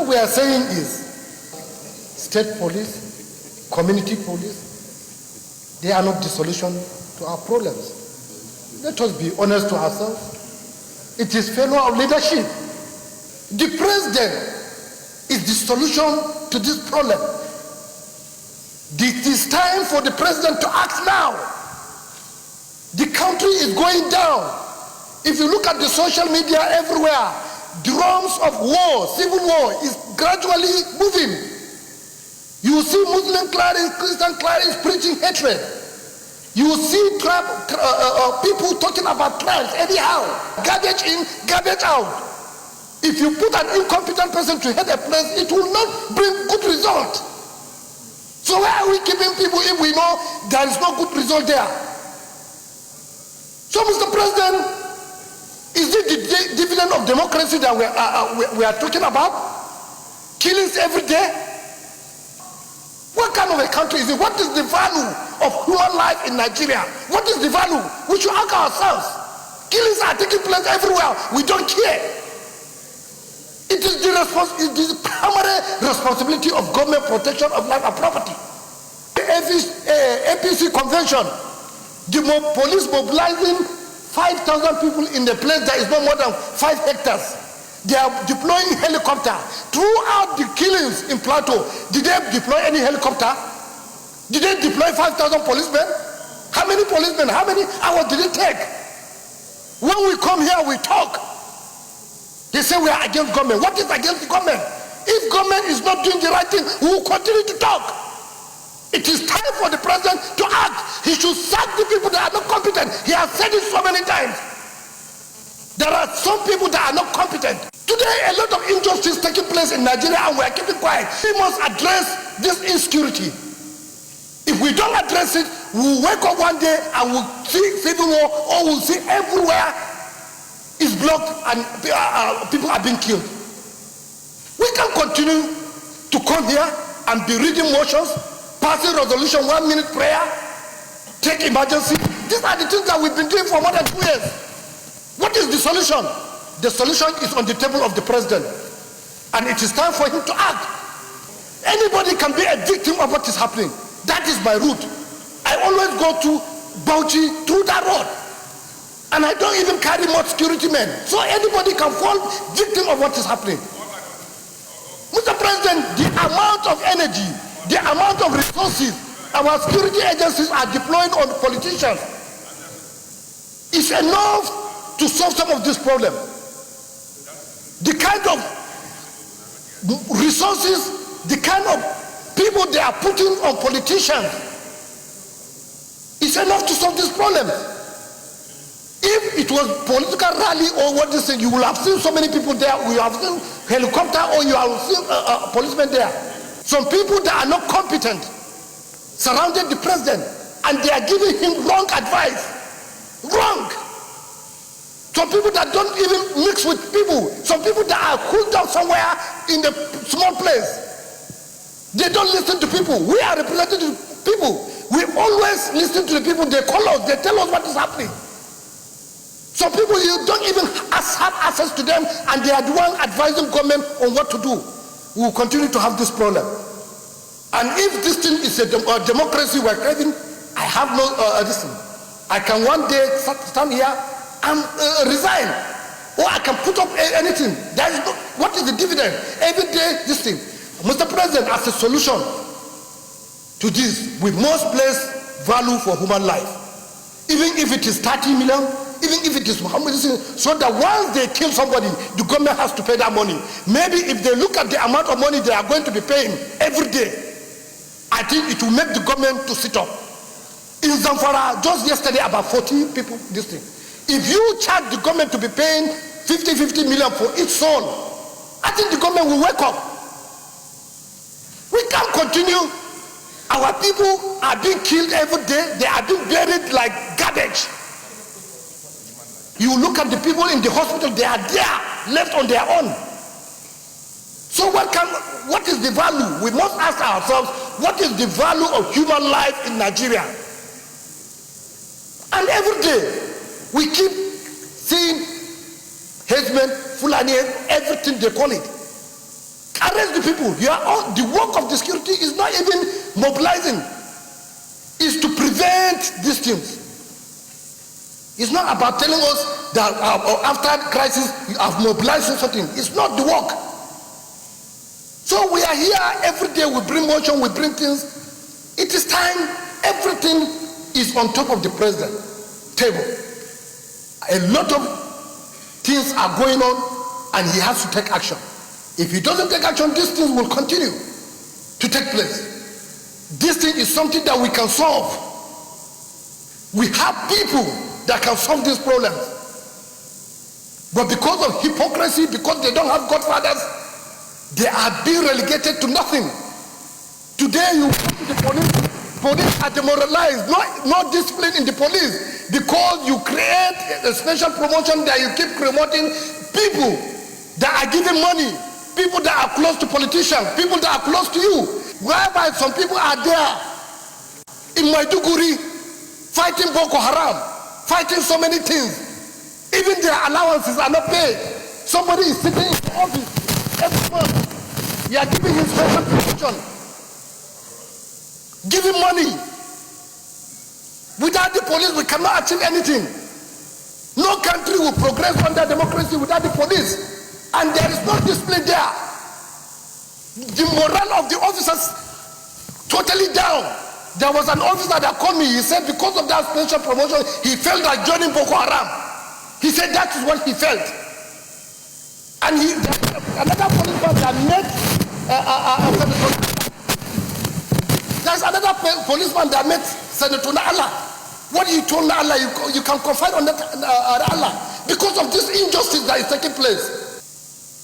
What we are saying is, state police, community police, they are not the solution to our problems. Let us be honest to ourselves. It is failure of leadership. The president is the solution to this problem. It is time for the president to act now. The country is going down. If you look at the social media everywhere, drums of war, civil war is gradually moving. You will see Muslim clerics, Christian clerics preaching hatred. You will see people talking about tribes anyhow. Garbage in, garbage out. If you put an incompetent person to head a place, it will not bring good result. So why are we keeping people if we know there is no good result there? So, Mr. President, is it the dividend of democracy that we are talking about? Killings every day? What kind of a country is it? What is the value of human life in Nigeria? What is the value? We should ask ourselves. Killings are taking place everywhere. We don't care. It is the primary responsibility of government protection of life and property. The APC convention, the police mobilizing 5,000 people in the place that is no more than 5 hectares. They are deploying helicopter. Throughout the killings in Plateau, did they deploy any helicopter? Did they deploy 5,000 policemen? How many policemen? How many hours did it take? When we come here, we talk. They say we are against government. What is against the government? If government is not doing the right thing, we will continue to talk. It is time for the president to act. He should sack the people that are not competent. He has said it so many times. There are some people that are not competent. Today, a lot of injustice taking place in Nigeria and we are keeping quiet. We must address this insecurity. If we don't address it, we'll wake up one day and we'll see civil war, or we'll see everywhere is blocked and people are being killed. We can continue to come here and be reading motions, passing resolution, 1 minute prayer, take emergency. These are the things that we've been doing for more than 2 years. What is the solution? The solution is on the table of the president, and it is time for him to act. Anybody can be a victim of what is happening. That is my route. I always go to Bauchi through that road, and I don't even carry much security men. So anybody can fall victim of what is happening. Mr. President, the amount of energy, the amount of resources our security agencies are deploying on politicians is enough to solve some of this problem. The kind of resources, the kind of people they are putting on politicians is enough to solve this problem. If it was political rally or what this thing, you will have seen so many people there. You have seen helicopter, or you have seen policemen there. Some people that are not competent surrounded the president, and they are giving him wrong advice. Wrong. Some people that don't even mix with people. Some people that are cooled down somewhere in a small place. They don't listen to people. We are representing people. We always listen to the people. They call us. They tell us what is happening. Some people, you don't even have access to them, and they are the one advising government on what to do. We will continue to have this problem. And if this thing is a democracy we're craving, I have no this thing. I can one day stand here and resign, or I can put up anything. There is no, what is the dividend? Every day this thing. Mr. President, as a solution to this, we must place value for human life. Even if it is 30 million, even if it is Muhammad, so that once they kill somebody, the government has to pay that money. Maybe if they look at the amount of money they are going to be paying every day, I think it will make the government to sit up. In Zamfara, just yesterday, about 40 people, this thing. If you charge the government to be paying 50 million for each soul, I think the government will wake up. We can't continue. Our people are being killed every day. They are being buried like garbage. You look at the people in the hospital, they are there, left on their own. So what is the value? We must ask ourselves, what is the value of human life in Nigeria? And every day, we keep seeing headsmen, Fulani, everything they call it. Arrest the people. The work of the security is not even mobilizing. It's to prevent these things. It's not about telling us that after crisis you have mobilized something. It's not the work. So we are here every day. We bring motion, we bring things. It is time. Everything is on top of the president table. A lot of things are going on, and he has to take action. If he doesn't take action, these things will continue to take place. This thing is something that we can solve. We have people that can solve these problems. But because of hypocrisy, because they don't have godfathers, they are being relegated to nothing. Today you go to the police are demoralized, no discipline in the police, because you create a special promotion that you keep promoting people that are giving money, people that are close to politicians, people that are close to you, whereby some people are there in Maiduguri fighting Boko Haram, fighting so many things. Even their allowances are not paid. Somebody is sitting in the office every month. You are giving him special promotion, giving money. Without the police, we cannot achieve anything. No country will progress under democracy without the police. And there is no discipline there. The morale of the officers totally down. There was an officer that called me. He said because of that special promotion, he felt like joining Boko Haram. He said that is what he felt. And another policeman that met there's another policeman that met Senator Allah. What he told Allah, you can confide on that Allah. Because of this injustice that is taking place.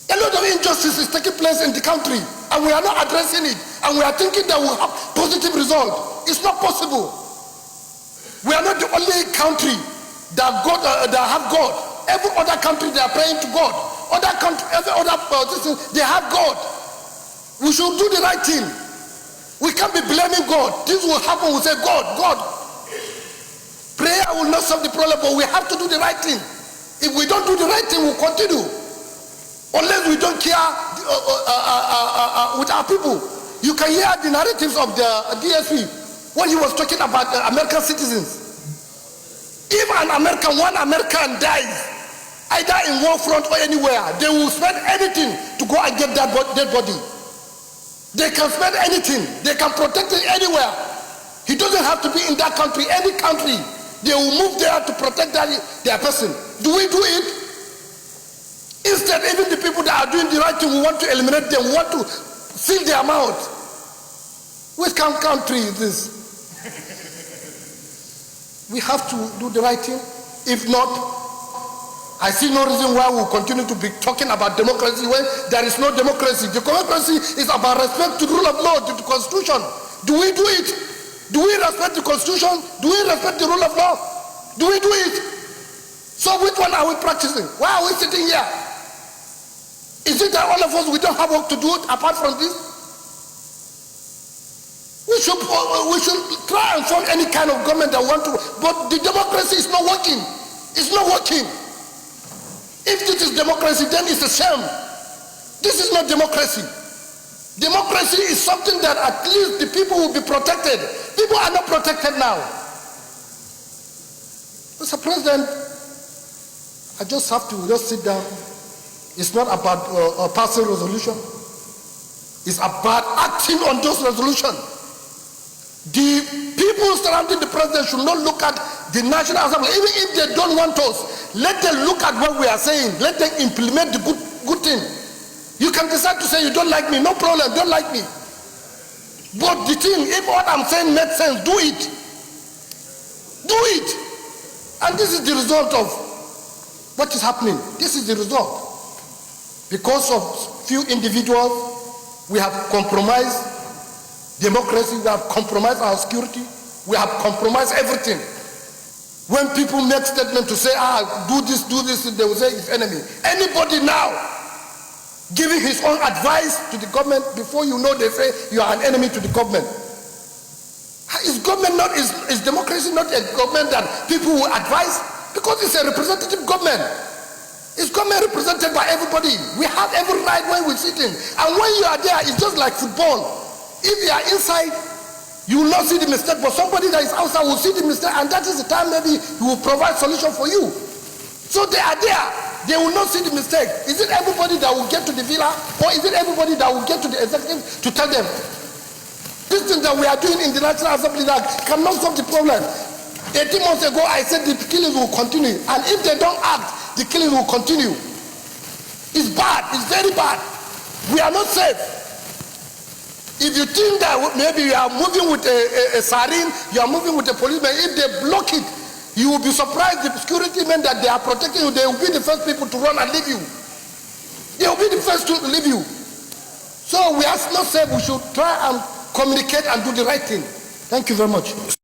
A lot of injustice is taking place in the country, and we are not addressing it, and we are thinking that we'll have positive result. It's not possible. We are not the only country that have God. Every other country they are praying to God. Other country, every other politician, they have God. We should do the right thing. We can't be blaming God. This will happen. We say, God. Prayer will not solve the problem, but we have to do the right thing. If we don't do the right thing, we'll continue. Unless we don't care with our people. You can hear the narratives of the DSP when he was talking about American citizens. If one American dies, either in war front or anywhere, they will spend anything to go and get that dead body. They can spend anything. They can protect it anywhere. He doesn't have to be in that country, any country. They will move there to protect their person. Do we do it? Instead, even the people that are doing the right thing, we want to eliminate them. We want to fill their mouth. Which country is this? We have to do the right thing. If not, I see no reason why we'll continue to be talking about democracy when there is no democracy. The democracy is about respect to the rule of law, to the constitution. Do we do it? Do we respect the constitution? Do we respect the rule of law? Do we do it? So which one are we practicing? Why are we sitting here? Is it that all of us, we don't have work to do apart from this? We should try and form any kind of government that want to, but the democracy is not working. It's not working. If this is democracy, then it's a shame. This is not democracy. Democracy is something that at least the people will be protected. People are not protected now. Mr. President, I just have to just sit down. It's not about passing resolution. It's about acting on those resolutions. The people surrounding the president should not look at the National Assembly. Even if they don't want us, let them look at what we are saying. Let them implement the good thing. You can decide to say you don't like me. No problem, don't like me. But the thing, if what I'm saying makes sense, do it. Do it. And this is the result of what is happening. This is the result. Because of few individuals, we have compromised democracy, we have compromised our security, we have compromised everything. When people make statements to say, do this, they will say it's enemy. Anybody now giving his own advice to the government, before you know they say you are an enemy to the government. Is democracy not a government that people will advise? Because it's a representative government. It's government represented by everybody. We have every right when we're sitting. And when you are there, it's just like football. If you are inside, you will not see the mistake, but somebody that is outside will see the mistake, and that is the time maybe he will provide solution for you. So they are there. They will not see the mistake. Is it everybody that will get to the villa, or is it everybody that will get to the executive to tell them, this thing that we are doing in the National Assembly that cannot solve the problem? 18 months ago, I said the killings will continue, and if they don't act, the killing will continue. It's bad. It's very bad. We are not safe. If you think that maybe you are moving with a sarin, you are moving with a policeman, if they block it, you will be surprised the security men that they are protecting you, they will be the first people to run and leave you. They will be the first to leave you. So we are not safe. We should try and communicate and do the right thing. Thank you very much.